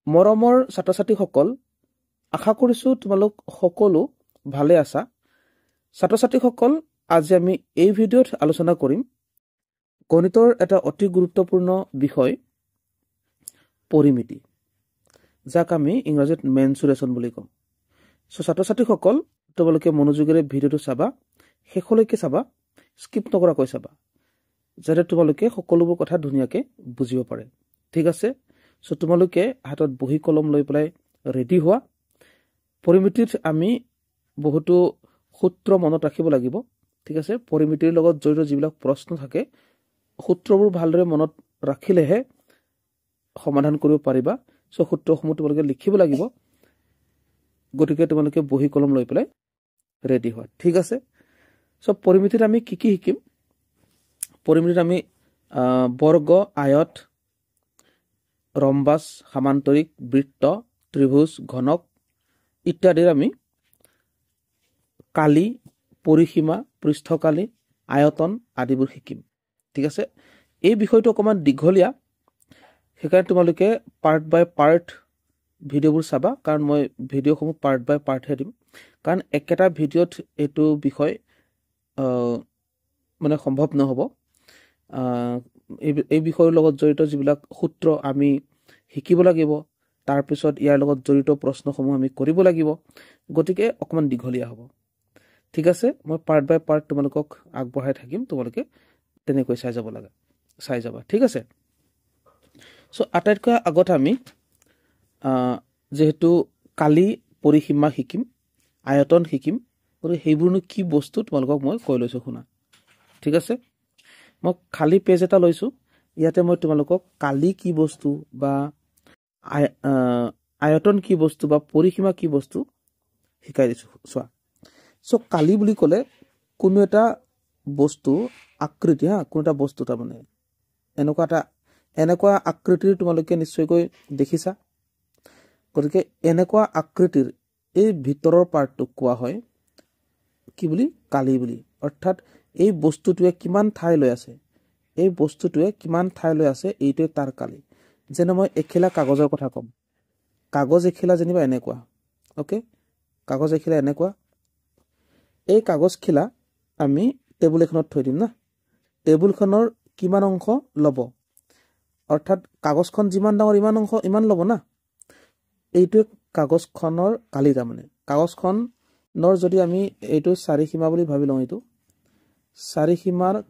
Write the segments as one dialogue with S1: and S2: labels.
S1: মৰমৰ ছাত্ৰ-ছাত্ৰীসকল, আশা কৰিছোঁ তোমালোক সকলো ভালে আছা। ছাত্ৰ-ছাত্ৰীসকল, আজি আমি এই ভিডিঅ'ত আলোচনা কৰিম গণিতৰ এটা অতি গুৰুত্বপূৰ্ণ বিষয় পৰিমিতি, যাক আমি ইংৰাজীত মেনচুৰেশ্যন বুলি কওঁ। ছাত্ৰ-ছাত্ৰীসকল, তোমালোকে মনোযোগেৰে ভিডিঅ'টো চাবা, শেষলৈকে চাবা, স্কিপ নকৰাকৈ চাবা, যাতে তোমালোকে সকলোবোৰ কথা ধুনীয়াকৈ বুজিব পাৰে। ঠিক আছে, তোমালোকে হাতত বহি কলম লৈ পেলাই ৰেডি হোৱা। পৰিমিতিত আমি বহুতো সূত্ৰ মনত ৰাখিব লাগিব। ঠিক আছে, পৰিমিতিৰ লগত জড়িত যিবিলাক প্ৰশ্ন থাকে, সূত্ৰবোৰ ভালদৰে মনত ৰাখিলেহে সমাধান কৰিব পাৰিবা। সূত্ৰসমূহ তোমালোকে লিখিব লাগিব। গতিকে তোমালোকে বহি কলম লৈ পেলাই ৰেডি হোৱা। ঠিক আছে, পৰিমিতিত আমি কি কি শিকিম? পৰিমিতিত আমি বৰ্গ, আয়ত, ৰম্বাস, সামান্তৰিক, বৃত্ত, ত্ৰিভুজ, ঘনক ইত্যাদিৰ আমি কালি, পৰিসীমা, পৃষ্ঠকালি, আয়তন আদিবোৰ শিকিম। ঠিক আছে, এই বিষয়টো অকণমান দীঘলীয়া, সেইকাৰণে তোমালোকে পাৰ্ট বাই পাৰ্ট ভিডিঅ'বোৰ চাবা, কাৰণ মই ভিডিঅ'সমূহ পাৰ্ট বাই পাৰ্টহে দিম, কাৰণ একেটা ভিডিঅ'ত এইটো বিষয় মানে সম্ভৱ নহ'ব। এই বিষয়ৰ লগত জড়িত যিবিলাক সূত্ৰ আমি শিকিব লাগিব, তাৰপিছত ইয়াৰ লগত জড়িত প্ৰশ্নসমূহ আমি কৰিব লাগিব, গতিকে অকণমান দীঘলীয়া হ'ব। ঠিক আছে, মই পাৰ্ট বাই পাৰ্ট তোমালোকক আগবঢ়াই থাকিম, তোমালোকে তেনেকৈ চাই যাবা। ঠিক আছে, আটাইতকৈ আগত আমি যিহেতু কালি, পৰিসীমা শিকিম, আয়তন শিকিম, গতিকে সেইবোৰনো কি বস্তু তোমালোকক মই কৈ লৈছোঁ, শুনা। ঠিক আছে, মই খালী পেজ এটা লৈছোঁ, ইয়াতে মই তোমালোকক কালি কি বস্তু বা আয়তন কি বস্তু বা পৰিসীমা কি বস্তু শিকাই দিছোঁ। চোৱা, কালি বুলি ক'লে কোনো এটা বস্তু আকৃতি, কোনো এটা বস্তু তাৰমানে এনেকুৱা আকৃতিৰ তোমালোকে নিশ্চয়কৈ দেখিছা। গতিকে এনেকুৱা আকৃতিৰ এই ভিতৰৰ পাৰ্টটোক কোৱা হয় কি বুলি? কালি বুলি। অৰ্থাৎ এই বস্তুটোৱে কিমান ঠাই লৈ আছে, এইটোৱে তাৰ কালি। যেনে মই এখিলা কাগজৰ কথা ক'ম, কাগজ এখিলা যেনিবা এনেকুৱা, অ'কে, কাগজ এখিলা এনেকুৱা। এই কাগজখিলা আমি টেবুল এখনত থৈ দিম না, টেবুলখনৰ কিমান অংশ ল'ব, অৰ্থাৎ কাগজখন যিমান ডাঙৰ ইমান ল'ব না, এইটোৱে কাগজখনৰ কালি। তাৰমানে কাগজখনৰ যদি আমি এইটো চাৰিসীমা বুলি ভাবি লওঁ, এইটো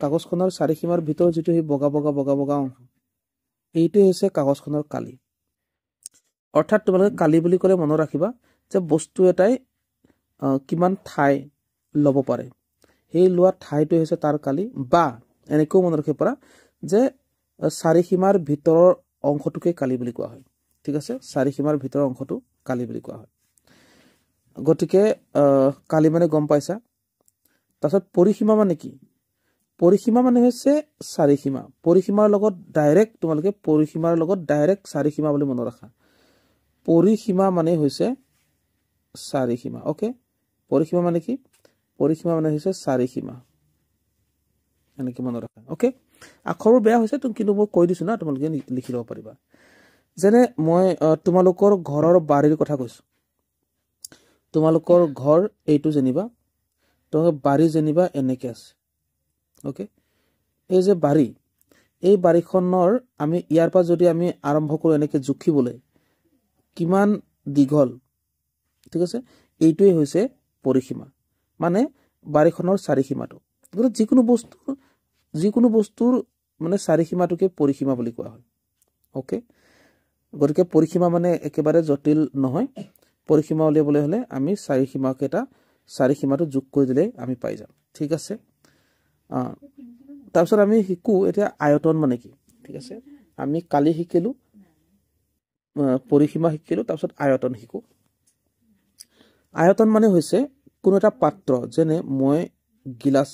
S1: কাগজখনৰ চাৰিসীমাৰ ভিতৰত যিটো সেই বগা অংশ, এইটোৱে হৈছে কাগজখনৰ কালি। অৰ্থাৎ তোমালোকে কালি বুলি ক'লে মনত ৰাখিবা যে বস্তু এটাই কিমান ঠাই ল'ব পাৰে, সেই লোৱা ঠাইটোৱে হৈছে তাৰ কালি। বা এনেকৈও মনত ৰাখিব পাৰা যে চাৰিসীমাৰ ভিতৰৰ অংশটোকে কালি বুলি কোৱা হয়। ঠিক আছে, চাৰিসীমাৰ ভিতৰৰ অংশটো কালি বুলি কোৱা হয়। গতিকে কালি মানে গম পাইছা। তাৰপিছত পৰিসীমা মানে কি? পৰিসীমা মানে হৈছে চাৰিসীমা। পৰিসীমাৰ লগত ডাইৰেক্ট চাৰিসীমা বুলি মনত ৰাখা। পৰিসীমা মানে হৈছে চাৰিসীমা। অ'কে, পৰিসীমা মানে কি? পৰিসীমা মানে হৈছে চাৰিসীমা, এনেকৈ মনত ৰাখা। অ'কে, আখৰবোৰ বেয়া হৈছে কিন্তু মই কৈ দিছোঁ না, তোমালোকে লিখি ল'ব পাৰিবা। যেনে মই তোমালোকৰ ঘৰৰ বাৰীৰ কথা কৈছোঁ। তোমালোকৰ ঘৰ এইটো যেনিবা, তোমালোকৰ বাৰী যেনিবা এনেকৈ আছে। অ'কে, এই যে বাৰী, এই বাৰীখনৰ আমি ইয়াৰ পৰা যদি আমি আৰম্ভ কৰোঁ এনেকৈ জুখিবলৈ, কিমান দীঘল, ঠিক আছে, এইটোৱে হৈছে পৰিসীমা, মানে বাৰীখনৰ চাৰিসীমাটো। গতিকে যিকোনো বস্তুৰ মানে চাৰিসীমাটোকে পৰিসীমা বুলি কোৱা হয়। অ'কে, গতিকে পৰিসীমা মানে একেবাৰে জটিল নহয়। পৰিসীমা উলিয়াবলৈ হ'লে আমি চাৰিসীমাটো যোগ কৰি দিলেই আমি পাই যাম। ঠিক আছে, তাৰপিছত আমি শিকোঁ এতিয়া আয়তন মানে কি। ঠিক আছে, আমি কালি শিকিলোঁ, পৰিসীমা শিকিলোঁ, তাৰপিছত আয়তন শিকোঁ। আয়তন মানে হৈছে কোনো এটা পাত্ৰ, যেনে মই গিলাচ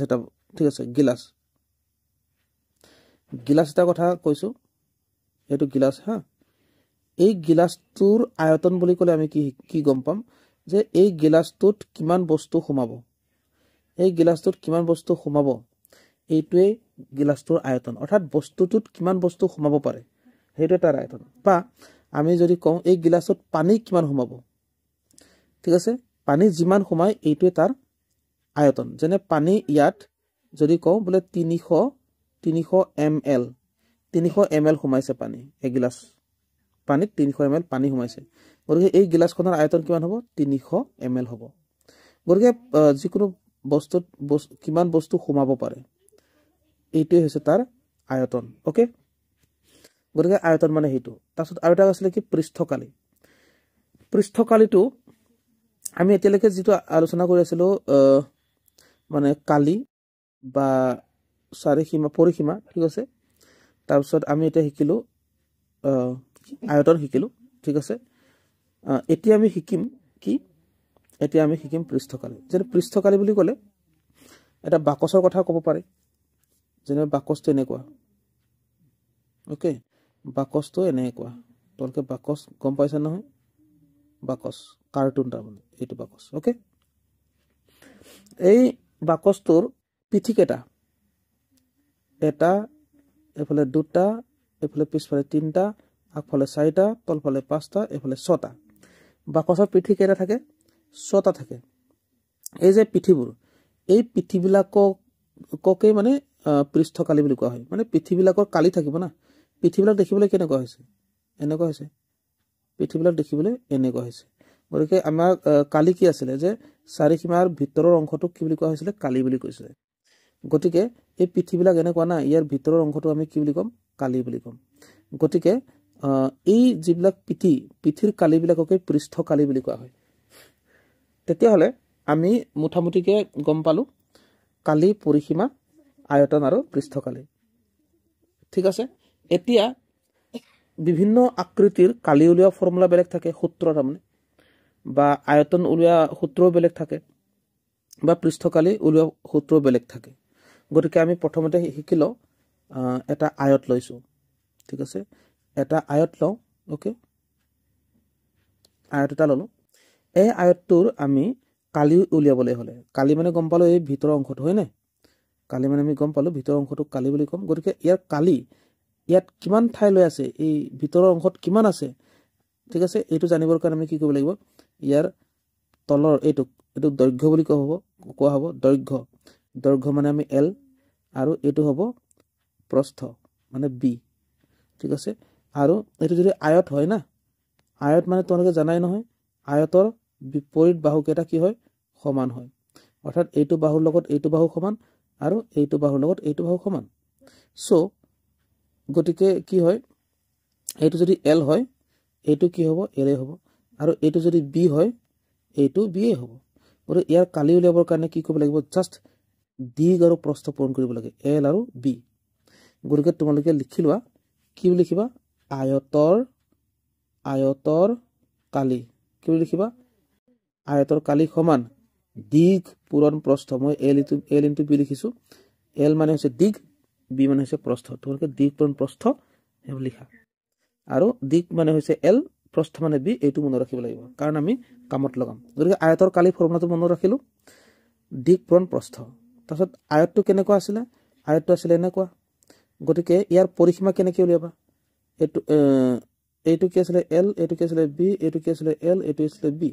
S1: এটা, ঠিক আছে, গিলাচ এটা কথা কৈছোঁ, এইটো গিলাচ। এই গিলাচটোৰ আয়তন বুলি ক'লে আমি কি গম পাম যে এই গিলাচটোত কিমান বস্তু সোমাব, এইটোৱে গিলাচটোৰ আয়তন। অৰ্থাৎ বস্তুটোত কিমান বস্তু সোমাব পাৰে সেইটো তাৰ আয়তন বা আমি যদি কওঁ এই গিলাসত পানী কিমান সোমাব ঠিক আছে পানী যিমান সোমায় এইটোৱে তাৰ আয়তন যেনে পানী ইয়াত যদি কওঁ বোলে 300 ml 300 ml সোমাইছে পানী এক গিলাস পানীত 300 ml পানী সোমাইছে গতিকে এই গিলাসখনৰ আয়তন কিমান হ'ব 300 ml হ'ব গতিকে যিকোনো বস্তুত কিমান বস্তু সোমাব পাৰে এইটোৱে হৈছে তাৰ আয়তন ওকে গতিকে আয়তন মানে হেতু তাৰছত আৰু এটা আছিল কি পৃষ্ঠকালিটো আমি এতিয়ালৈকে যেটো আলোচনা কৰি আছিলো মানে কালি বা চাৰিসীমা পৰিসীমা ঠিক আছে তাৰছত আমি এটা শিকিলো আয়তন শিকিলো ঠিক আছে এতিয়া আমি শিকিম কি এতিয়া আমি শিকিম পৃষ্ঠকালি যেনে পৃষ্ঠকালি বুলি ক'লে এটা বাকসৰ কথা ক'ব পাৰে যেনে বাকসটো এনেকুৱা ওকে বাকসটো এনেকুৱা তলকে বাকস গম পাইছা নহয় বাকস কাৰ্টুন তাৰ মানে এইটো বাকস ওকে এই বাকসটোৰ পিঠিকেটা এটা এফালে দুটা এফালে পিছফালে তিনটা আগফালে চাৰিটা তলফালে পাঁচটা এফালে ছটা বাকসৰ পিঠি কেটা থাকে ছটা থাকে এই যে পিঠিবোৰ এই পিঠিবিলাককে মানে পৃষ্ঠকালি বুলি কোৱা হয় মানে পিঠিবিলাকৰ কালি থাকিব না পিঠিবিলাক দেখিবলৈ কেনেকুৱা হৈছে এনেকুৱা হৈছে পিঠিবিলাক দেখিবলৈ এনেকুৱা হৈছে গতিকে আমাৰ কালি কি আছিল যে চাৰিসীমাৰ ভিতৰৰ অংশটোক কি বুলি কোৱা হৈছিল কালি বুলি কৈছিল গতিকে এই পিঠিবিলাক এনেকুৱা না ইয়াৰ ভিতৰৰ অংশটো আমি কি বুলি কম কালি বুলি কম গতিকে এই যিবিলাক পিঠিৰ কালিবিলাককে পৃষ্ঠকালি বুলি কোৱা হয় তেতিয়া হলে আমি মুঠামুঠিকে গম পালো কালি পৰিসীমা আয়তন আৰু পৃষ্ঠকালি ঠিক আছে এতিয়া বিভিন্ন আকৃতিৰ কালি উলিওৱা ফৰ্মুলা বেলেগ থাকে সূত্ৰ তাৰমানে বা আয়তন উলিওৱা সূত্ৰও বেলেগ থাকে বা পৃষ্ঠকালি উলিওৱা সূত্ৰও বেলেগ থাকে গতিকে আমি প্ৰথমতে শিকিলো এটা আয়ত লৈছো ঠিক আছে এটা আয়ত লও ওকে আয়ত এটা ললো এই আয়তটোৰ আমি কালি উলিয়াবলৈ হলে কালি মানে গম পালো এই ভিতৰৰ অংশটো হয় না কালি মানে আমি গম পালো ভিতৰৰ অংশটো কালি বুলি কম গতিকে ইয়াৰ কালি ইয়াত কিমান ঠাই লৈ আছে এই ভিতৰৰ অংশত কিমান আছে ঠিক আছে এইটো জানিবৰ কাৰণে আমি কি কৰিব লাগিব ইয়াৰ তলৰ এইটো দৈৰ্ঘ্য বুলি কোৱা হ'ব দৈৰ্ঘ্য মানে আমি L আৰু এইটো হ'ব প্ৰস্থ মানে B ঠিক আছে আৰু এইটো যদি আয়ত হয় না আয়ত মানে তোমালোকে জানাই নহয় আয়তৰ বিপৰীত বাহু কেটা কি হয় সমান হয় অৰ্থাৎ এইটো বাহুৰ লগত এইটো বাহু সমান আৰু এইটো বাহুৰ লগত এইটো বাহু সমান সো গতিকে কি হয় এইটো যদি L হয় এইটো কি হ'ব L হ'ব আৰু এইটো যদি B হয় এইটো B হ'ব আৰু ইয়াৰ কালি উলিয়াবৰ কাৰণে কি কৰিব লাগিব জাস্ট দিগ আৰু প্ৰস্থ পূৰণ কৰিব লাগে L আৰু B গতিকে তোমালোকে লিখি লোৱা কি লিখিবা আয়তৰ কালি কি লিখিবা আয়তৰ কালি সমান দিগ পূৰণ প্ৰস্থ মই L into B লিখিছো L মানে হৈছে দিগ B মানে হৈছে প্ৰস্থ তোমালোকে দিগ পূৰণ প্ৰস্থ হেব লিখা আৰু দিগ মানে হৈছে L প্ৰস্থ মানে B এইটো মনত ৰাখিব লাগিব কাৰণ আমি কামত লগাম গতিকে আয়তৰ কালি ফৰ্মুলাটো মনত ৰাখিলো দিগ পূৰণ প্ৰস্থ তাৰছত আয়তটো কেনেকুৱা আছিল আয়তটো আছিল এনেকুৱা গতিকে ইয়াৰ পৰিসীমা কেনেকৈ উলিয়াবা এইটো কি আছিল L এইটো কি আছিল B এইটো কি আছিল L এইটো আছিল B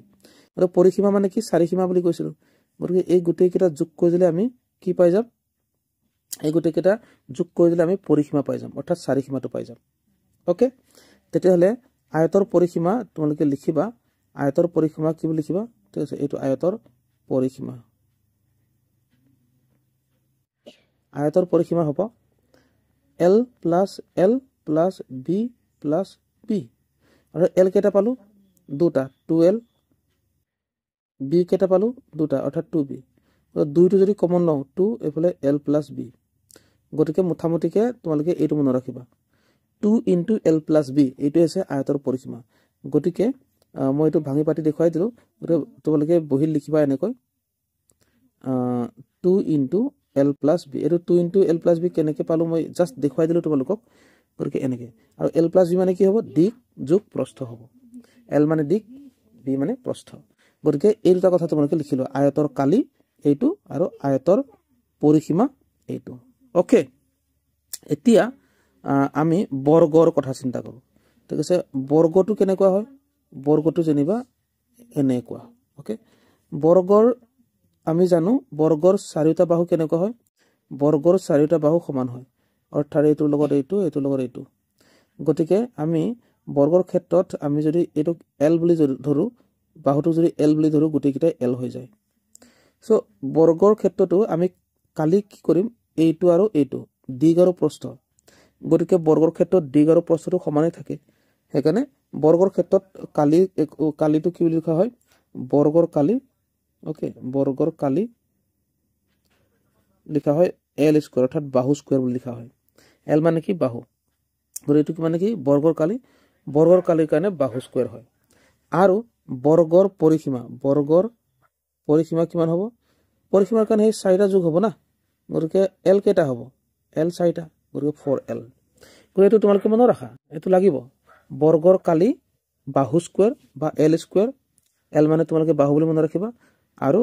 S1: আৰু পৰিসীমা মানে কি চাৰিসীমা বুলি কৈছিলো গতিকে এই গোটেই কেইটা যোগ কৰি দিলে আমি কি পাই যাম এই গোটেই কেইটা যোগ কৰি দিলে আমি পৰিসীমা পাই যাম অৰ্থাৎ চাৰিসীমাটো পাই যাম ওকে তেতিয়া হলে আয়তৰ পৰিসীমা তোমালোকে লিখিবা আয়তৰ পৰিসীমা কি বুলি লিখিবা ঠিক আছে এইটো আয়তৰ পৰিসীমা হ'ব L plus B plus B আৰু L কেটা পালো দুটা 2L B কেটা পালো দুটা অৰ্থাৎ 2B দুইটো যদি কমন লওঁ 2 এফালে L plus B গতিকে মুঠামুঠিকে তোমালোকে এইটো মনত ৰাখিবা 2 into L plus B এইটো আছে আয়তৰ পৰিসীমা গতিকে মই এইটো ভাঙি পাতি দেখুৱাই দিলো গতিকে তোমালোকে বহিত লিখিবা এনেকৈ 2 into L plus B এইটো 2 into L plus B কেনেকৈ পালো মই জাস্ট দেখুৱাই দিলো তোমালোকক গতিকে এনেকৈ আৰু L plus B মানে কি হ'ব দিগ যোগ প্ৰস্থ হ'ব L মানে দিগ B মানে প্ৰস্থ গতিকে এই দুটা কথা তোমালোকে লিখিলো আয়তৰ কালি এইটো আৰু আয়তৰ পৰিসীমা এইটো ওকে এতিয়া আমি বৰ্গৰ কথা চিন্তা কৰোঁ ঠিক আছে বৰ্গটো কেনেকুৱা হয় বৰ্গটো যেনিবা এনেকুৱা ওকে বৰ্গৰ আমি জানো বৰ্গৰ চাৰিটা বাহু কেনেকুৱা হয় বৰ্গৰ চাৰিটা বাহু সমান হয় অৰ্থাৎ এইটোৰ লগত এইটো গতিকে আমি বৰ্গৰ ক্ষেত্ৰত আমি যদি এইটোক L বুলি ধৰো বাহুটো যদি L বুলি ধৰো গুটিকেইটা L হৈ যায় সো বৰ্গৰ ক্ষেত্ৰটো আমি কালি কি কৰিম এইটো আৰু এইটো দিগ আৰু প্ৰস্থ গতিকে বৰ্গৰ ক্ষেত্ৰত দিগ আৰু প্ৰস্থটো সমানেই থাকে সেইকাৰণে বৰ্গৰ ক্ষেত্ৰত কালিটো কি বুলি লিখা হয় বৰ্গৰ কালি ওকে বৰ্গৰ কালি লিখা হয় L স্কয়াৰ অৰ্থাৎ বাহু স্কয়াৰ বুলি লিখা হয় L মানে কি বাহু গতিকে এইটো মানে কি বৰ্গৰ কালিৰ কাৰণে বাহু স্কয়াৰ হয় আৰু বৰ্গৰ পৰিসীমা কিমান হ'ব পৰিসীমাৰ কাৰণে এই চাৰিটা যোগ হ'ব না গতিকে L কেইটা হ'ব L চাৰিটা গতিকে 4L গতিকে এইটো তোমালোকে মনত ৰাখা এইটো লাগিব বৰ্গৰ কালি বাহু স্কয়াৰ বা L স্কয়াৰ L মানে তোমালোকে বাহু বুলি মনত ৰাখিবা আৰু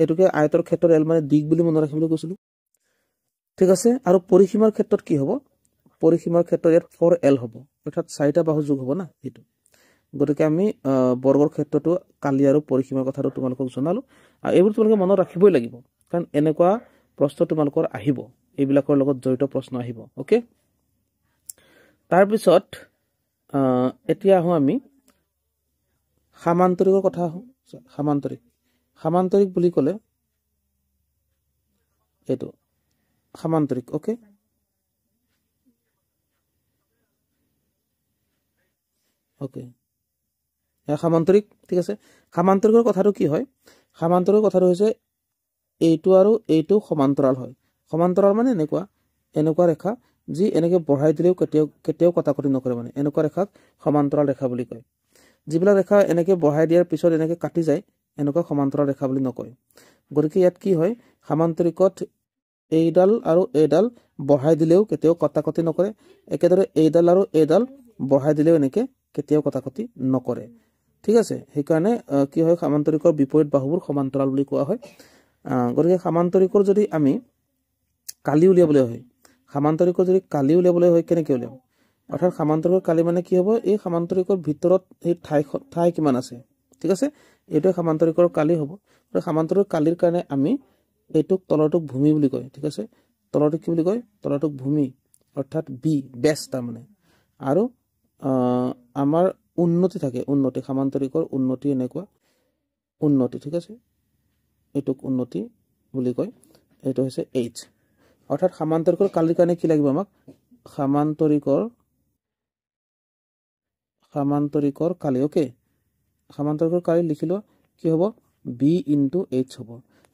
S1: এটোকে আয়তৰ ক্ষেত্ৰত L মানে দিগ বুলি মনত ৰাখিবলৈ কৈছিলো ঠিক আছে আৰু পৰিসীমাৰ ক্ষেত্ৰত কি হ'ব পৰিসীমাৰ ক্ষেত্ৰত ইয়াত 4L হ'ব অৰ্থাৎ চাৰিটা বাহু যোগ হ'ব না এইটো গতিকে আমি বৰ্গৰ ক্ষেত্ৰটো কালি আৰু পৰিসীমাৰ কথাটো তোমালোকক জনালো আৰু এইবোৰ তোমালোকে মনত ৰাখিবই লাগিব কাৰণ এনেকুৱা প্ৰশ্ন তোমালোকৰ আহিব এইবিলাকৰ লগত জড়িত প্ৰশ্ন আহিব ওকে তাৰ পিছত এতিয়া আহো আমি সামান্তৰিকৰ কথা আহো সামান্তৰিক বুলি ক'লে এইটো সামান্তৰিক ওকে ওকে সামান্তৰিক ঠিক আছে সামান্তৰিকৰ কথাটো কি হয় সামান্তৰিকৰ কথাটো হৈছে এইটো আৰু এইটো সমান্তৰাল হয় সমান্তৰাল মানে এনেকুৱা ৰেখা যি এনেকে বঢ়াই দিলেও কেতিয়াও কটাকটি নকৰে মানে এনেকুৱা ৰেখাক সমান্তৰাল ৰেখা বুলি কয় যিবিলাক ৰেখা এনেকে বঢ়াই দিয়াৰ পিছত এনেকে কাটি যায় এনেকুৱা সমান্তৰাল ৰেখা বুলি নকয় গতিকে ইয়াত কি হয় সামান্তৰিকত এইডাল আৰু এইডাল বঢ়াই দিলেও কেতিয়াও কটাকটি নকৰে একেদৰে এইডাল আৰু এইডাল বঢ়াই দিলেও এনেকে কেতিয়াও কটাকটি নকৰে ঠিক আছে সেইকাৰণে কি হয় সামান্তৰিকৰ বিপৰীত বাহুবোৰ সমান্তৰাল বুলি কোৱা হয় গতিকে সামান্তৰিকৰ যদি আমি কালি উলিয়াবলৈ হয় সামান্তৰিকৰ যদি কালি উলিয়াবলৈ হয় কেনেকৈ উলিয়াম অৰ্থাৎ সামান্তৰিকৰ কালি মানে কি হ'ব এই সামান্তৰিকৰ ভিতৰত এই ঠাই কিমান আছে ঠিক আছে এইটো সামান্তৰিকৰ কালি হ'ব আৰু সামান্তৰিকৰ কালিৰ কাৰণে আমি এইটোক তলটোক ভূমি বুলি কয় ঠিক আছে তলটোক কি বুলি কয় তলটোক ভূমি অৰ্থাৎ বি বেছ তাৰ মানে আৰু আমাৰ উন্নতি থাকে উন্নতি সামান্তৰিকৰ উন্নতি এনেকুৱা উন্নতি ঠিক আছে এইটোক উন্নতি বুলি কয় এইটো হৈছে H অৰ্থাৎ সামান্তৰিকৰ কালিৰ কাৰণে কি লাগিব আমাক সামান্তৰিকৰ কালি ওকে সামান্তৰিকৰ কালি লিখিলো কি হ'ব B * H হ'ব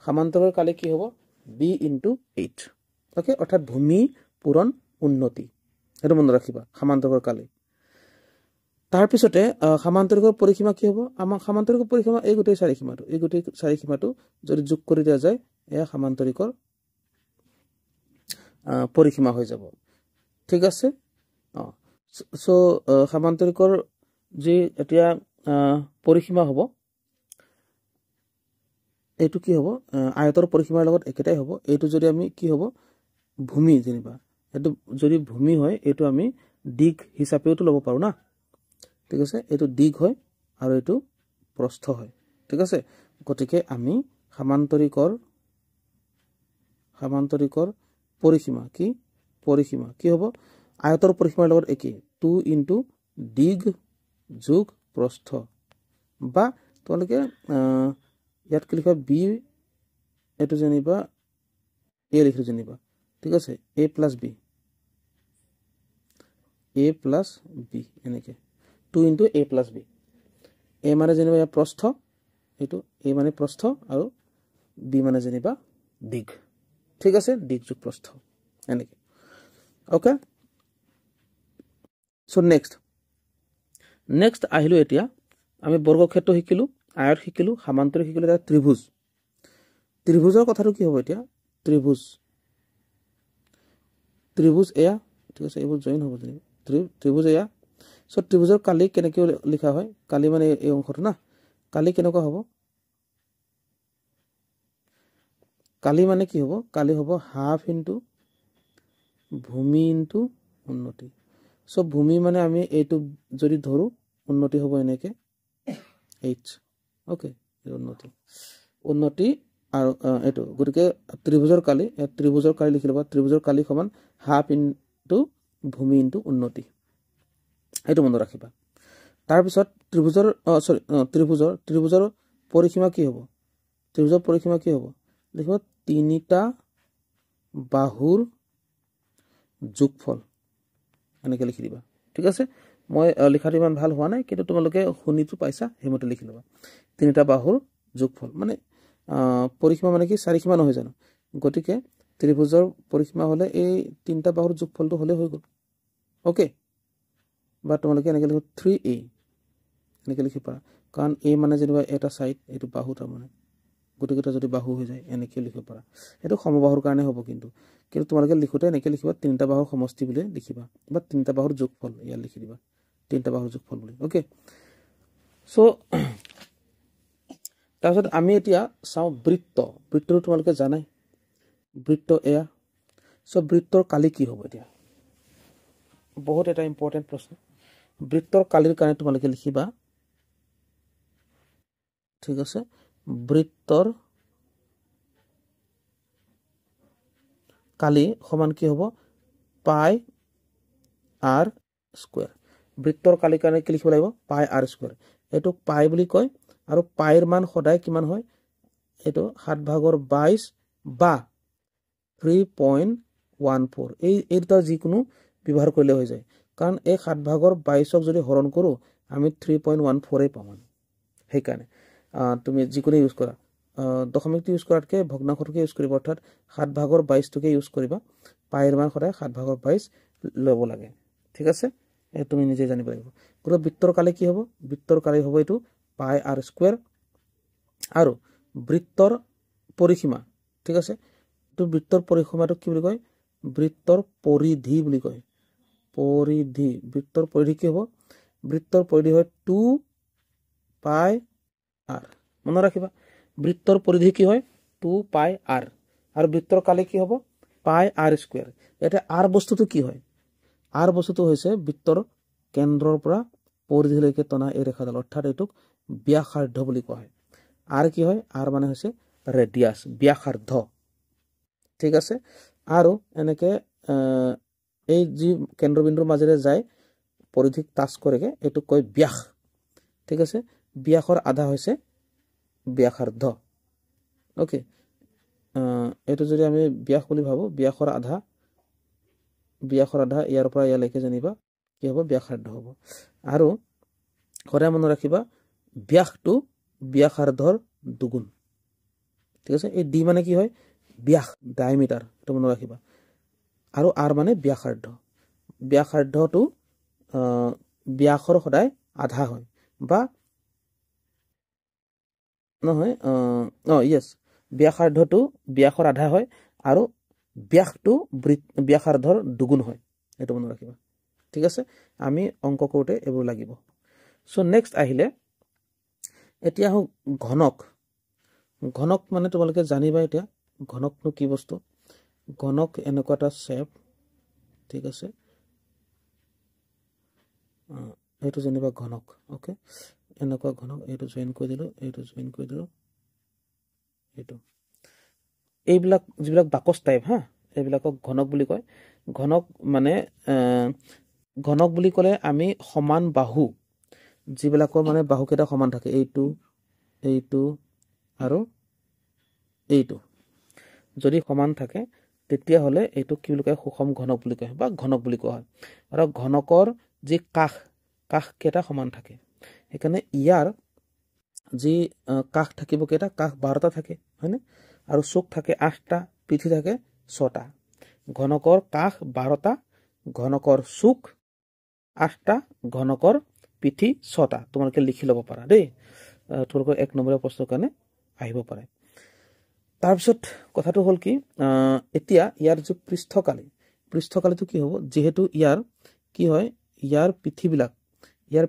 S1: সামান্তৰিকৰ কালি কি হ'ব B * H ওকে অৰ্থাৎ ভূমি পূৰণ উন্নতি এটা মনত ৰাখিবা সামান্তৰিকৰ কালি তাৰ পিছতে সামান্তৰিকৰ পৰিসীমা কি হ'ব আমাৰ সামান্তৰিকৰ পৰিসীমা এই গোটেই চাৰি সীমাটো যদি যোগ কৰি দিয়া যায় এয়া সামান্তৰিকৰ পৰিসীমা হৈ যাব ঠিক আছে সো সামান্তৰিকৰ যি এতিয়া পৰিসীমা হ'ব এইটো কি হ'ব আয়তৰ পৰিসীমাৰ লগত একেটাই হ'ব এইটো যদি আমি কি হ'ব ভূমি যেনিবা এটো যদি ভূমি হয় এইটো আমি দিগ হিচাপেও তো ল'ব পাৰো না ঠিক আছে এইটো দিগ হয় আৰু এইটো প্ৰস্থ হয় ঠিক আছে গতিকে আমি সামান্তৰিকৰ পৰিসীমা কি হ'ব আয়তৰ পৰিসীমাৰ লগত একেই 2 * দিগ যোগ প্ৰস্থ বা তোমালোকে ইয়াত কি লিখা বি এইটো যেনিবা এ লিখিলো যেনিবা ঠিক আছে a + b এনেকে 2 * a + b a মানে যেনিবা ইয়াৰ প্ৰস্থ এইটো a মানে প্ৰস্থ আৰু b মানে যেনিবা দিগ ঠিক আছে দিগ যোগ প্ৰস্থ এনেকে ওকে সো নেক্সট আহিলো এতিয়া আমি বৰ্গক্ষেত্ৰ শিকিলো আয়ত শিকিলো সামান্তৰিক শিকিলো এটা ত্ৰিভুজৰ কথাটো কি হ'ব এতিয়া ত্ৰিভুজ এয়া ঠিক আছে এইবোৰ জইন হ'ব ত্ৰিভুজ এয়া সো ত্ৰিভুজৰ কালি কেনেকৈ লিখা হয় কালি মানে এই অংশটো না কালি কেনেকুৱা হ'ব কালি মানে কি হ'ব কালি হ'ব হাফ ইনটু ভূমি ইনটু উন্নতি সো ভূমি মানে আমি এইটো যদি ধৰো উন্নতি হ'ব এনেকে এইচ ওকে উন্নতি উন্নতি আৰু এইটো গতিকে ত্ৰিভুজৰ কালি লিখি ল'বা ত্ৰিভুজৰ কালি সমান হাফ ইনটু ভূমি ইনটু উন্নতি এইটো মনত ৰাখিবা তাৰপিছত ত্ৰিভুজৰ পৰিসীমা কি হ'ব ত্ৰিভুজৰ পৰিসীমা কি হ'ব লিখিব তিনিটা বাহুৰ যোগফল এনেকৈ লিখি দিবা ঠিক আছে মই লিখাটো ইমান ভাল হোৱা নাই কিন্তু তোমালোকে শুনিটো পাইছা হেমতে লিখি ল'বা তিনিটা বাহুৰ যোগফল মানে পৰিসীমা মানে কি চাৰিসীমা নহয় জানো গতিকে ত্ৰিভুজৰ পৰিসীমা হ'লে এই তিনিটা বাহুৰ যোগফলটো হ'লে হৈ গ'ল ওকে বা তোমালোকে এনেকৈ লিখিব 3a এনেকৈ লিখি পাৰা কাৰণ a মানে যেনিবা এটা সাইড এইটো বাহু তাৰমানে গোটেইকেইটা যদি বাহু হৈ যায় এনেকৈ লিখিব পাৰা এইটো সমবাহুৰ কাৰণে হ'ব কিন্তু তোমালোকে লিখোতে এনেকৈ লিখিবা তিনিটা বাহুৰ সমষ্টি বুলি লিখিবা বা তিনিটা বাহুৰ যোগফল ইয়াত লিখি দিবা তিনিটা বাহুৰ যোগফল বুলি ওকে সো তাৰপিছত আমি এতিয়া চাওঁ বৃত্তটো তোমালোকে জানাই বৃত্ত এয়া সো বৃত্তৰ কালি কি হ'ব এতিয়া বহুত এটা ইম্পৰ্টেন্ট প্ৰশ্ন বৃত্তৰ কালিৰ কাৰণে তোমালোকে লিখিবা ঠিক আছে বৃত্তৰ কালি সমান কি হ'ব পাই r স্কয়াৰ বৃত্তৰ কালিৰ কাৰণে কি লিখিব লাগিব পাই r স্কয়াৰ এটো পাই বুলি কয় আৰু পাইৰ মান সদায় কিমান হয় এটো 7/22 বা 3.14 এই দুটা যিকোনো ব্যৱহাৰ কৰিলে হৈ যায় কাৰণ এই 7/22ক যদি হৰণ কৰো আমি 3.14 পাম সেই কাৰণে তুমি যিকোনো ইউজ কৰা দশমিকটো ইউজ কৰাতকে ভগ্নাংশটোকে ইউজ কৰিবা অৰ্থাৎ 7/22 টোকে ইউজ কৰিবা পাইৰ মান সদায় 7/22 ল'ব লাগে ঠিক আছে তুমি নিজে জানিব লাগিব পুরো বৃত্তৰ কালে কি হ'ব বৃত্তৰ কালে হ'ব এটো পাই r স্কয়াৰ আৰু বৃত্তৰ পৰিসীমা ঠিক আছে তো বৃত্তৰ পৰিসীমাটো কি বুলি কয় বৃত্তৰ পৰিধি বুলি কয় পৰিধি বৃত্তৰ পৰিধি কি হ'ব বৃত্তৰ পৰিধি হয় 2 পাই r মনত ৰাখিবা বৃত্তৰ পৰিধি কি হয় 2 পাই r আৰু বৃত্তৰ কালে কি হ'ব পাই r স্কয়াৰ এটা r বস্তুটো কি হয় r বস্তুটো হৈছে বৃত্তৰ কেন্দ্ৰৰ পৰা পৰিধিলৈকে টনা এই ৰেখাডাল অৰ্থাৎ এটোক ব্যাসাৰ্ধ বুলি কোৱা হয় r কি হয় r মানে হৈছে ৰেডিয়াস ব্যাসাৰ্ধ ঠিক আছে আৰু এনেকে এই যি কেন্দ্ৰবিন্দুৰ মাজেৰে যায় পৰিধিক টাচ কৰেগে এটোক কয় ব্যাস ঠিক আছে ব্যাসৰ আধা হৈছে ব্যাসাৰ্ধ ওকে এটো যদি আমি ব্যাস বুলি ভাবো ব্যাসৰ আধা ইয়াৰ পৰা ইয়ালৈকে জানিবা কি হ'ব ব্যাসাৰ্ধ হ'ব আৰু সদায় মনত ৰাখিবা ব্যাসটো ব্যাসাৰ্ধৰ দুগুণ ঠিক আছে এই d মানে কি হয় ব্যাস ডায়ামিটাৰ এটা মনত ৰাখিবা আৰু r মানে ব্যাসাৰ্ধটো ব্যাসৰ সদায় আধা হয় বা নহয় ইয়েস ব্যাসাৰ্ধটো ব্যাসৰ আধা হয় আৰু ব্যাসটো ব্যাসাৰ্ধৰ দুগুণ হয় এটা মনত ৰাখিবা ঠিক আছে আমি অংক কৰোতে এবোৰ লাগিব সো নেক্সট আহিলে এতিয়া ঘনক মানে তোমালোকে জানিবা এতিয়া ঘনকটো কি বস্তু ঘনক এনেকুৱা এটা শেপ ঠিক আছে এইটো জানিবা ঘনক ওকে এনেকুৱা ঘনক এইটো জয়েন কৰি দিলো এইটো এইবিলাক যিবিলাক বাকস টাইপ হা এইবিলাকক ঘনক বুলি কয় ঘনক মানে ঘনক বুলি ক'লে আমি সমান বাহু যিবিলাকৰ মানে বাহু কেইটা সমান থাকে এইটো আৰু এইটো যদি সমান থাকে তেতিয়া হলে এইটো কি বুলি কয় সুষম ঘনক বুলি কয় বা ঘনক বুলি কোৱা হয় আৰু ঘনকৰ যি কাষ কেইটা সমান থাকে সেইকাৰণে ইয়াৰ যি কাষ থাকিব কেইটা কাষ 12টা থাকে হয়নে আৰু চুক থাকে 8টা পিঠি থাকে 6টা ঘনকৰ কাষ 12টা ঘনকৰ চুক 8টা ঘনকৰ পিঠি 6টা তোমালোকে লিখি ল'ব পাৰা দেই তোমালোকৰ 1 নম্বৰৰ প্ৰশ্নৰ কাৰণে আহিব পাৰে তাৰপিছত কথাটো হ'ল কি এতিয়া ইয়াৰ যে পৃষ্ঠকালিটো কি হ'ব যেহেতু ইয়াৰ কি হয় ইয়াৰ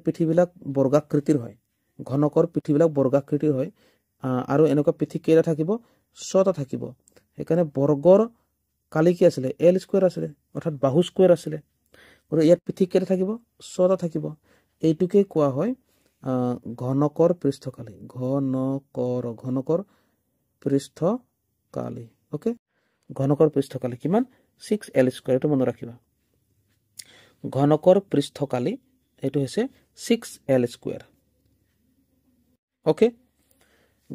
S1: পিঠিবিলাক বৰ্গাকৃতিৰ হয় ঘনকৰ পিঠিবিলাক বৰ্গাকৃতিৰ হয় আৰু এনেকুৱা পিঠি কেইটা থাকিব 6টা থাকিব সেইকাৰণে বৰ্গৰ কালি কি আছিলে l স্কয়াৰ আছিলে অৰ্থাৎ বাহু স্কয়াৰ আছিলে ইয়াত পিঠি কেইটা থাকিব 6টা থাকিব এইটোকে কোৱা হয় ঘনকৰ পৃষ্ঠকালি ঘনকৰ পৃষ্ঠকালি ওকে ঘনকৰ পৃষ্ঠকালি কিমান 6l² এটো মনত ৰাখিবা ঘনকৰ পৃষ্ঠকালি এটো হৈছে 6l² ওকে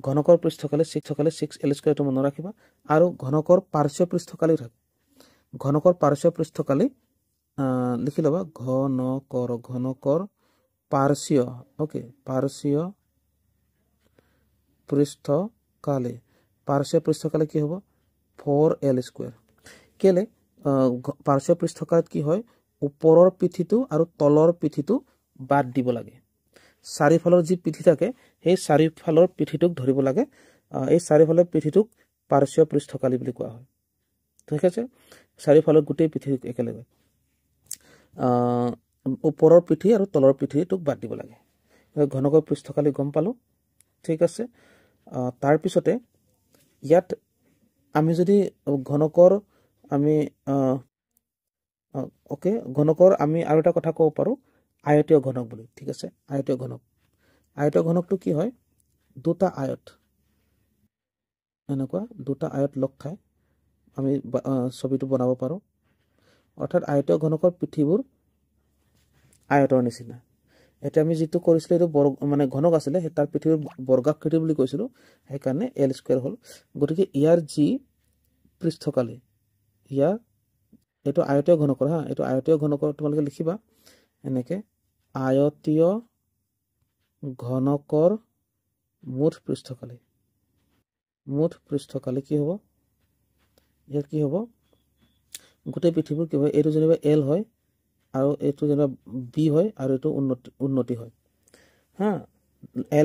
S1: ঘনকৰ পৃষ্ঠকালি 6l² এটো মনত ৰাখিবা আৰু ঘনকৰ পাৰ্শ্ব পৃষ্ঠকালি থাকে ঘনকৰ পাৰ্শ্ব পৃষ্ঠকালি লিখি লবা ঘনকৰ পাৰ্শ্ব ওকে পাৰ্শ্ব পৃষ্ঠকালি কি হ'ব 4l² কেলে পাৰ্শ্ব পৃষ্ঠকালিত কি হয় ওপৰৰ পিঠিটো আৰু তলৰ পিঠিটো বাদ দিব লাগে চাৰিফালৰ যি পিঠি থাকে সেই চাৰিফালৰ পিঠিটোক ধৰিব লাগে এই চাৰিফালৰ পিঠিটোক পাৰ্শ্ব পৃষ্ঠকালি বুলি কোৱা হয় ঠিক আছে চাৰিফালৰ গোটেই পিঠি একেলগে ওপৰৰ পিঠি আৰু তলৰ পিঠিটোক বাদ দিব লাগে ঘনকৰ পৃষ্ঠকালি গম পালো ঠিক আছে তাৰ পিছতে ইয়াত আমি যদি ঘনকৰ আমি ওকে ঘনকৰ আমি আৰু এটা কথা ক'ব পাৰো আয়তীয় ঘনক বুলি ঠিক আছে আয়তীয় ঘনকটো কি হয় দুটা আয়ত এনেকুৱা দুটা আয়ত লগ খাই আমি ছবিটো বনাব পাৰো অৰ্থাৎ আয়তীয় ঘনকৰ পিঠিবোৰ আয়তৰ নিচিনা এটা আমি যেটো কৰিছিল এটো মানে ঘনক আছিল তাৰ পিঠিৰ বৰ্গাকৃতি বুলি কৈছিল সেই কাৰণে l² হল গতিকে ইয়াৰ যি পৃষ্ঠকালি ইয়াৰ এটো আয়তীয় ঘনকৰ হা এটো আয়তীয় ঘনকৰ তোমালোকে লিখিবা এনেকে আয়তীয় ঘনকৰ মুঠ পৃষ্ঠকালি কি হ'ব ইয়াৰ কি হ'ব গোটেই পৃথিৱীৰ কি হয় এটো যেনিবা l হয় আৰু এটো যেনিবা b হয় আৰু এটো উন্নতি হয় হা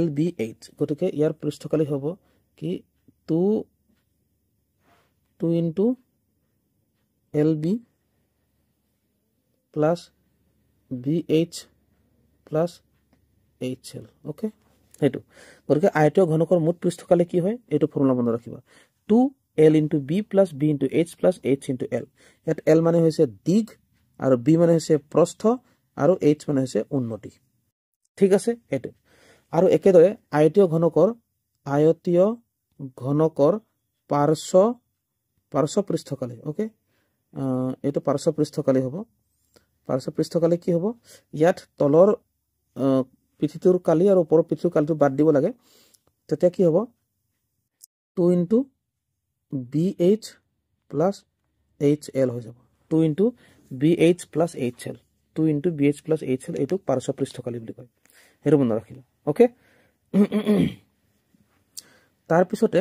S1: lbh গতিকে ইয়াৰ পৃষ্ঠকালি হ'ব কি 2 into lb plus bh plus hl okay হেতু গতিকে আয়তীয় ঘনকৰ মুঠ পৃষ্ঠকালি কি হয় এটো ফৰ্মুলা মনত ৰাখিবা 2l into b plus b into h plus h into l ইয়াত l মানে হৈছে দিগ আৰু b মানে হৈছে প্ৰস্থ আৰু h মানে হৈছে উন্নতি ঠিক আছে এটো আৰু একেদৰে আয়তীয় ঘনকৰ পাৰ্শ্ব পৃষ্ঠকালি ওকে এটো পাৰ্শ্ব পৃষ্ঠকালি হ'ব পাৰ্শ্ব পৃষ্ঠকালি কি হ'ব ইয়াত তলৰ পিঠিটোৰ কালি আৰু ওপৰৰ পিঠিটোৰ কালিটো বাদ দিব লাগে তেতিয়া কি হ'ব 2 into bh plus hl হৈ যাব 2 into bh plus hl 2 into bh plus hl এটো পাৰ্শ্ব পৃষ্ঠকালি বুলি কয় হেৰু মনত ৰাখিলা ওকে তাৰ পিছতে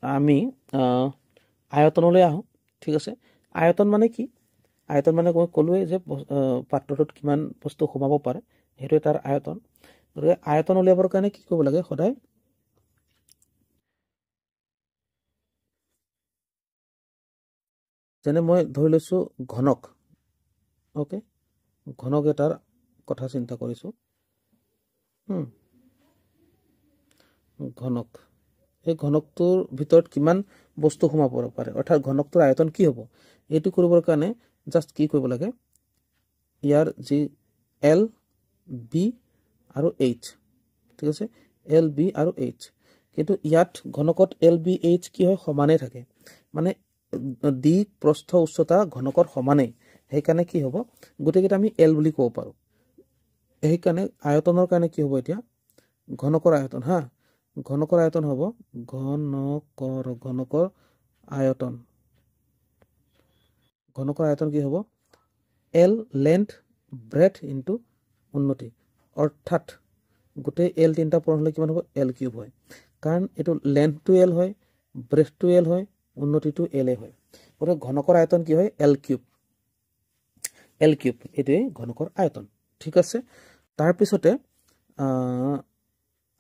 S1: আমি আয়তনলৈ আহো ঠিক আছে আয়তন মানে কি আয়তন মানে মই কলোৱে যে পাত্ৰটোত কিমান বস্তু সোমাব পাৰে হেতু তাৰ আয়তন গতিকে আয়তন উলিয়াবৰ কাৰণে কি কৰিব লাগে সদায় যেনে মই ধৰি লৈছো ঘনক ওকে ঘনক এটাৰ কথা চিন্তা কৰিছো ঘনক এই ঘনকটোৰ ভিতৰত কিমান বস্তু সোমাব পাৰে অৰ্থাৎ ঘনকটোৰ আয়তন কি হ'ব এটো কৰিবৰ কাৰণে জাস্ট কি কৰিব লাগে ইয়াৰ যি l b আৰু h ঠিক আছে l b আৰু h কিন্তু ইয়াত ঘনকত l b h কি হয় সমানে থাকে মানে দিক প্ৰস্থ উচ্চতা ঘনকৰ সমানে সেই কাৰণে কি হ'ব গটেকেটা আমি l বুলি ক'ব পাৰো এই কাৰণে আয়তনৰ কাৰণে কি হ'ব এতিয়া ঘনকৰ আয়তন হা ঘনকৰ আয়তন হ'ব ঘনকৰ আয়তন কি হ'ব l length breadth into উন্নতি অৰ্থাৎ গোটেই l তিনটা পূৰণ হ'লে কিমান হ'ব l³ হয় কাৰণ এটো length to l হয় breadth to l হয় উন্নতি to l হয় গতিকে ঘনকৰ আয়তন কি হয় l³ এটোই ঘনকৰ আয়তন ঠিক আছে তাৰ পিছতে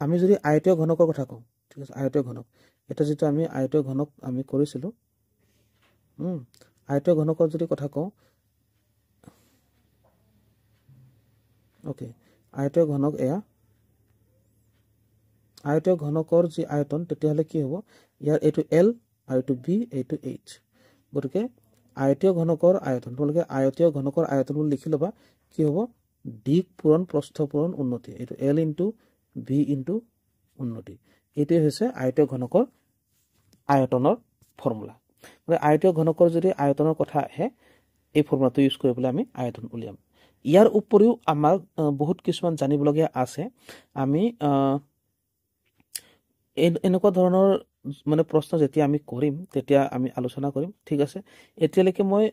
S1: আমি যদি আয়তীয় ঘনকৰ কথা কওঁ ঠিক আছে আয়তীয় ঘনক এটা যেটো আমি আয়তীয় ঘনক আমি কৰিছিলো আয়তীয় ঘনকৰ যদি কথা কওঁ ওকে আয়তীয় ঘনক এয়া আয়তীয় ঘনকৰ যি আয়তন তেতিয়া হলে কি হ'ব ইয়াৰ এটো l আৰু এটো b এটো h গতিকে আয়তীয় ঘনকৰ আয়তন তোমালোকে আয়তীয় ঘনকৰ আয়তন বুলি লিখি ল'বা কি হ'ব দিক পূৰণ প্ৰস্থ পূৰণ উন্নতি এইটো L ইনটু V ইনটু উন্নতি এইটোৱে হৈছে আয়তীয় ঘনকৰ আয়তনৰ ফৰ্মুলা মানে আয়তীয় ঘনকৰ যদি আয়তনৰ কথা আহে এই ফৰ্মুলাটো ইউজ কৰি পেলাই আমি আয়তন উলিয়াম ইয়াৰ উপৰিও আমাৰ বহুত কিছুমান জানিবলগীয়া আছে আমি এনেকুৱা ধৰণৰ মানে প্ৰশ্ন যেতিয়া আমি কৰিম তেতিয়া আমি আলোচনা কৰিম ঠিক আছে এতিয়ালৈকে মই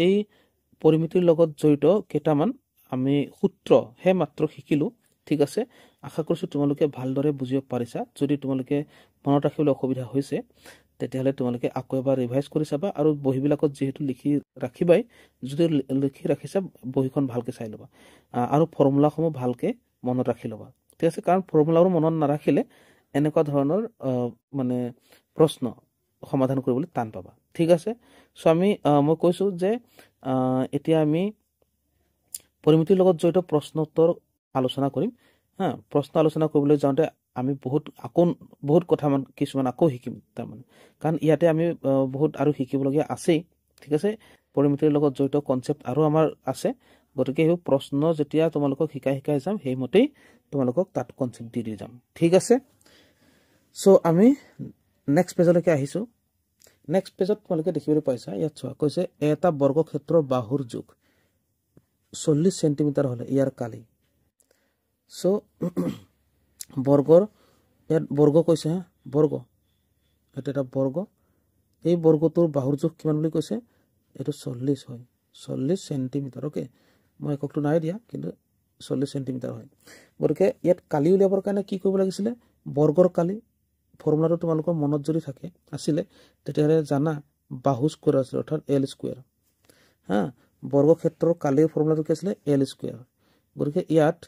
S1: এই পৰিমিতিৰ লগত জড়িত কেইটামান আমি সূত্ৰ হে মাত্ৰ শিকিলো ঠিক আছে আশা কৰিছো তোমালোকে ভালদৰে বুজিব পাৰিছা যদি তোমালোকে মনত ৰাখিবলৈ অসুবিধা হৈছে তেতিয়াহলে তোমালোকে আকৌ এবাৰ ৰিভাইজ কৰি চাবা আৰু বহিবিলাকত যেহেতু লিখি ৰাখিবাই যদি লিখি ৰাখিছা বহিখন ভালকে চাই ল'বা আৰু ফৰ্মুলাসমূহ ভালকে মনত ৰাখি ল'বা ঠিক আছে কাৰণ ফৰ্মুলাবোৰ মনত নাৰাখিলে এনেকুৱা ধৰণৰ মানে প্ৰশ্ন সমাধান কৰিবলৈ টান পাবা ঠিক আছে সো আমি মই কৈছো যে এতিয়া আমি পৰিমিতিৰ লগত জড়িত প্ৰশ্ন উত্তৰ আলোচনা কৰিম হা প্ৰশ্ন আলোচনা কৰিবলৈ যাওঁতে আমি বহুত কথা কিছুমান আকৌ শিকিম তাৰমানে কাৰণ ইয়াতে আমি বহুত আৰু শিকিবলগীয়া আছেই ঠিক আছে পৰিমিতিৰ লগত জড়িত কনসেপ্ট আৰু আমাৰ আছে গতিকে এই প্ৰশ্ন যেতিয়া তোমালোকক শিকাই যাম সেইমতেই তোমালোকক তাত কনসেপ্ট দি যাম ঠিক আছে সো আমি নেক্সট পেজলৈকে আহিছো নেক্সট পেজত তোমালোকে দেখিবলৈ পাইছা ইয়াত চোৱা কৈছে এটা বৰ্গক্ষেত্ৰৰ বাহুৰ জোখ 40 সেন্টিমিটাৰ হলে ইয়াৰ কালি সো বৰ্গৰ ইয়াত বৰ্গ কৈছে বৰ্গ এটা বৰ্গ এই বৰ্গটোৰ বাহুৰ জোখ কিমান বুলি কৈছে এটো 40 হয় 40 সেন্টিমিটাৰ ওকে মই এককটো নাই দিয়া কিন্তু 40 সেন্টিমিটাৰ হয় গতিকে ইয়াত কালি উলিয়াবৰ কাৰণে কি কৰিব লাগিছিল বৰ্গৰ কালি ফৰ্মুলাটো তোমালোকৰ মনত যদি থাকে আছিল তেতিয়াহলে জানা বাহু স্কয়াৰ আছিল অৰ্থাৎ L স্কয়াৰ হা বৰ্গক্ষেত্ৰৰ কালিৰ ফৰ্মুলাটো কি আছিল L স্কয়াৰ গতিকে ইয়াত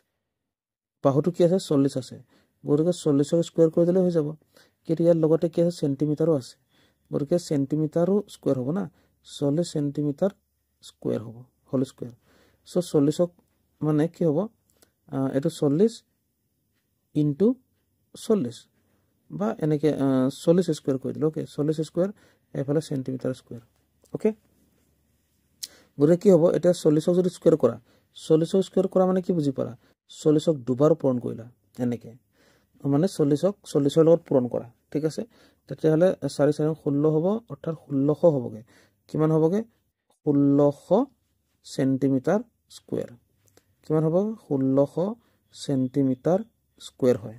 S1: বাহুটো কি আছে 40 আছে গতিকে 40 ৰ স্কয়াৰ কৰি দিলে হৈ যাব কিন্তু ইয়াৰ লগতে কি আছে সেন্টিমিটাৰো আছে গতিকে সেন্টিমিটাৰো স্কয়াৰ হ'ব না 40 সেন্টিমিটাৰ স্কয়াৰ হ'ব হোল স্কয়াৰ সো 40 মানে কি হ'ব এটো 40 ইনটু 40 বা এনেকে 40 স্কয়াৰ কৰি দিলে ওকে 40 স্কয়াৰ এফালে সেন্টিমিটাৰ স্কয়াৰ ওকে গতিকে কি হ'ব এটা 40 যদি স্কয়াৰ কৰা 40 স্কয়াৰ কৰা মানে কি বুজি পাৰা 40 দুবাৰ পূৰণ কৰিলা এনেকে মানে 40 লগত পূৰণ কৰা ঠিক আছে তেতিয়াহলে 4 4 16 হ'ব অৰ্থাৎ 1600 হ'বগে কিমান হ'বগে 1600 সেন্টিমিটাৰ স্কয়াৰ কিমান হ'ব 1600 সেন্টিমিটাৰ স্কয়াৰ হয়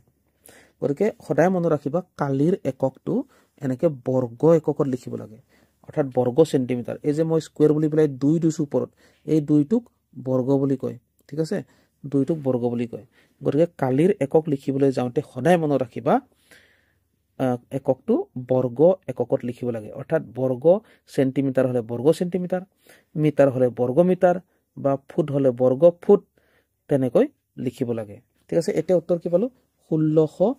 S1: গতিকে সদায় মনত ৰাখিবা কালিৰ এককটো এনেকে বৰ্গ এককত লিখিব লাগে অৰ্থাৎ বৰ্গ সেন্টিমিটাৰ এই যে মই স্কয়াৰ বুলি পেলাই 2 দুইৰ ওপৰত এই 2টোক বৰ্গ বুলি কয় ঠিক আছে 2টোক বৰ্গ বুলি কয় গতিকে কালিৰ একক লিখিবলৈ যাওঁতে সদায় মনত ৰাখিবা এককটো বৰ্গ এককত লিখিব লাগে অৰ্থাৎ বৰ্গ সেন্টিমিটাৰ হলে বৰ্গ সেন্টিমিটাৰ মিটাৰ হলে বৰ্গ মিটাৰ বা ফুট হলে বৰ্গ ফুট তেনেকৈ লিখিব লাগে ঠিক আছে এটা উত্তৰ কি পালো 1600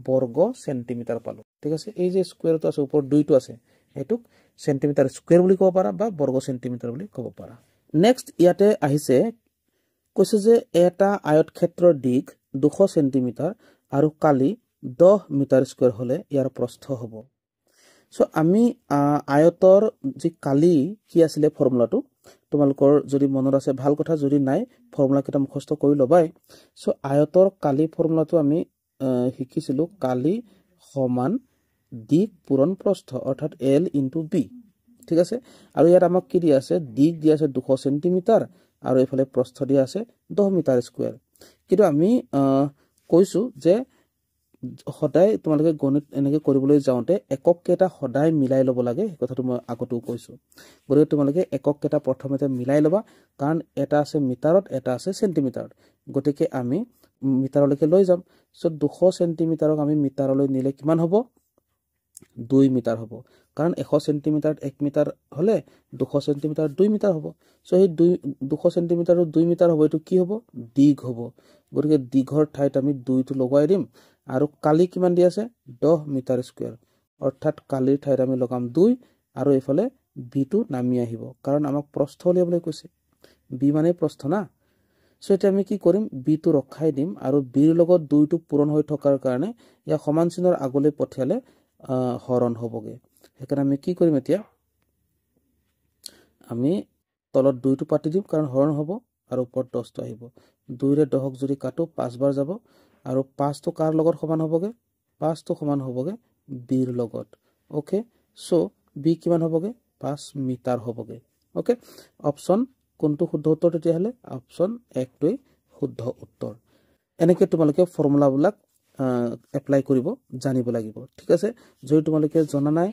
S1: বৰ্গ সেন্টিমিটাৰ পালো ঠিক আছে এই যে স্কয়াৰটো আছে ওপৰত 2টো আছে এটুক সেন্টিমিটাৰ স্কয়াৰ বুলি ক'ব পাৰা বা বৰ্গ সেন্টিমিটাৰ বুলি ক'ব পাৰা নেক্সট ইয়াতে আহিছে কৈছে যে এটা আয়তক্ষেত্ৰৰ দিক 200 সেন্টিমিটাৰ আৰু কালি 10 মিটাৰ স্কয়াৰ হলে ইয়াৰ প্ৰস্থ হ'ব সো আমি আয়তৰ যি কালি কি আছিল ফৰ্মুলাটো তোমালোকৰ যদি মনত আছে ভাল কথা যদি নাই ফৰ্মুলা কেটা মুখস্থ কৰি লবাই সো আয়তৰ কালি ফৰ্মুলাটো আমি শিকিছিলো কালি সমান দিক পূৰণ প্ৰস্থ অৰ্থাৎ L ইনটু B ঠিক আছে আৰু ইয়াত আমাক কি দিয়া আছে দিক দিয়া আছে 200 সেন্টিমিটাৰ আৰু এফালে প্ৰস্থ দিয়া আছে 10 মিটাৰ স্কয়াৰ কিন্তু আমি কৈছো যে সদায় তোমালোকে গণিত এনেকে কৰিবলৈ যাওঁতে একক কেটা সদায় মিলাই ল'ব লাগে এই কথাটো মই আগতেও কৈছো গতিকে তোমালোকে একক কেটা প্ৰথমতে মিলাই ল'বা কাৰণ এটা আছে মিটাৰত এটা আছে সেন্টিমিটাৰত গতিকে আমি মিটাৰলৈকে লৈ যাম সো 200 সেন্টিমিটাৰক আমি মিটাৰলৈ নিলে কিমান হ'ব 2 মিটাৰ হ'ব কাৰণ 100 সেন্টিমিটাৰত 1 মিটাৰ হলে 200 সেন্টিমিটাৰ 2 মিটাৰ হ'ব সো এই 200 সেন্টিমিটাৰ 2 মিটাৰ হ'ব এটো কি হ'ব দিগ হ'ব গতিকে দিঘৰ ঠাইত আমি 2 টো লগাই দিম আৰু কালি কিমান দি আছে 10 মিটাৰ স্কয়াৰ অৰ্থাৎ কালিৰ ঠাইত আমি লগাম 2 আৰু এফালে বি টো নামি আহিব কাৰণ আমাক প্ৰস্থ উলিয়াবলৈ কৈছে বি মানে প্ৰস্থ না সো এটা আমি কি কৰিম বি টো ৰখাই দিম আৰু বিৰ লগত 2 টো পূৰণ হৈ থকাৰ কাৰণে ইয়া সমান চিনৰ আগলৈ পঠিয়ালে হৰণ হ'বগে সেইকাৰণে আমি কি কৰিম এতিয়া আমি তলত 2টো পাতি দিম কাৰণ হৰণ হ'ব আৰু ওপৰত 10টো আহিব 2ৰে 10ক যদি কাটো 5 বাৰ যাব আৰু 5টো কাৰ লগত সমান হ'বগে 5টো সমান হ'বগে b ৰ লগত ওকে সো b কিমান হ'বগে 5 মিটাৰ হ'বগে ওকে অপচন কোনটো শুদ্ধ উত্তৰ তেতিয়া হলে অপচন 1টোই শুদ্ধ উত্তৰ এনেকৈ তোমালোকে ফৰ্মুলাবিলাক এপ্লাই কৰিব জানিব লাগিব ঠিক আছে যদি তোমালোকে জনা নাই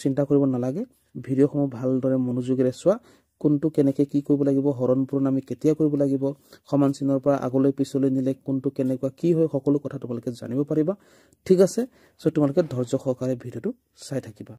S1: চিন্তা কৰিব নালাগে ভিডিওসমূহ ভালদৰে মনোযোগেৰে চোৱা কোনটো কেনেকৈ কি কৰিব লাগিব হৰণ পূৰণ আমি কেতিয়া কৰিব লাগিব সমান চিহ্নৰ পৰা আগলৈ পিছলৈ নিলে কোনটো কেনেকুৱা কি হয় সকলো কথা তোমালোকে জানিব পাৰিবা ঠিক আছে সো তোমালোকে ধৈৰ্য সহকাৰে ভিডিওটো চাই থাকিবা